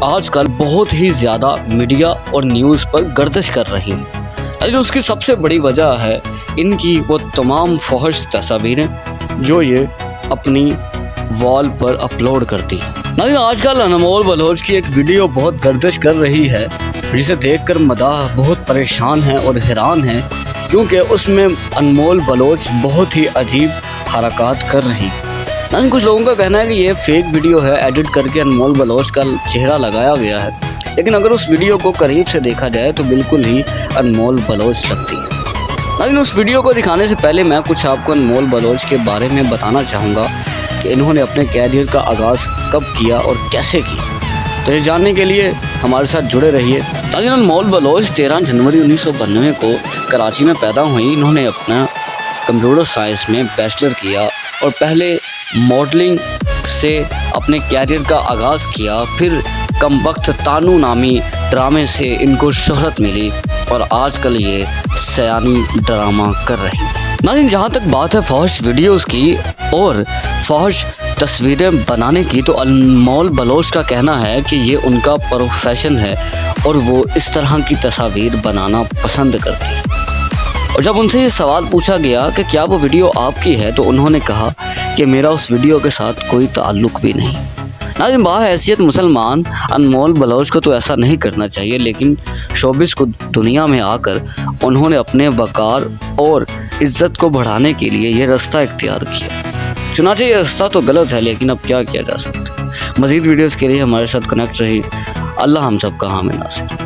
آج کل بہت ہی زیادہ میڈیا اور نیوز پر گردش کر رہی ہیں، لیکن اس کی سب سے بڑی وجہ ہے ان کی وہ تمام فحش تصاویریں جو یہ اپنی وال پر اپلوڈ کرتی ہیں۔ لیکن آج کل انمول بلوچ کی ایک ویڈیو بہت گردش کر رہی ہے جسے دیکھ کر مداح بہت پریشان ہیں اور حیران ہیں، کیونکہ اس میں انمول بلوچ بہت ہی عجیب حرکات کر رہی ہیں۔ لیکن کچھ لوگوں کا کہنا ہے کہ یہ فیک ویڈیو ہے، ایڈٹ کر کے انمول بلوچ کا چہرہ لگایا گیا ہے، لیکن اگر اس ویڈیو کو قریب سے دیکھا جائے تو بالکل ہی انمول بلوچ لگتی ہے۔ لیکن اس ویڈیو کو دکھانے سے پہلے میں کچھ آپ کو انمول بلوچ کے بارے میں بتانا چاہوں گا کہ انہوں نے اپنے کیریئر کا آغاز کب کیا اور کیسے کیا، تو یہ جاننے کے لیے ہمارے ساتھ جڑے رہیے۔ لیکن انمول بلوچ 13 جنوری 1992 کو کراچی میں پیدا ہوئی۔ انہوں نے اپنا کمپیوٹر سائنس میں بیچلر کیا اور پہلے ماڈلنگ سے اپنے کیریئر کا آغاز کیا، پھر کم وقت تانو نامی ڈرامے سے ان کو شہرت ملی اور آج کل یہ سیانی ڈرامہ کر رہی ہیں۔ لیکن جہاں تک بات ہے فحش ویڈیوز کی اور فحش تصویریں بنانے کی، تو انمول بلوچ کا کہنا ہے کہ یہ ان کا پروفیشن ہے اور وہ اس طرح کی تصاویر بنانا پسند کرتی ہیں۔ اور جب ان سے یہ سوال پوچھا گیا کہ کیا وہ ویڈیو آپ کی ہے، تو انہوں نے کہا کہ میرا اس ویڈیو کے ساتھ کوئی تعلق بھی نہیں۔ لیکن باحیثیت مسلمان انمول بلوچ کو تو ایسا نہیں کرنا چاہیے، لیکن شوبز کو دنیا میں آ کر انہوں نے اپنے وقار اور عزت کو بڑھانے کے لیے یہ راستہ اختیار کیا۔ چنانچہ یہ راستہ تو غلط ہے، لیکن اب کیا کیا جا سکتا ہے۔ مزید ویڈیوز کے لیے ہمارے ساتھ کنیکٹ رہی۔ اللہ ہم سب کا حامد ناصر۔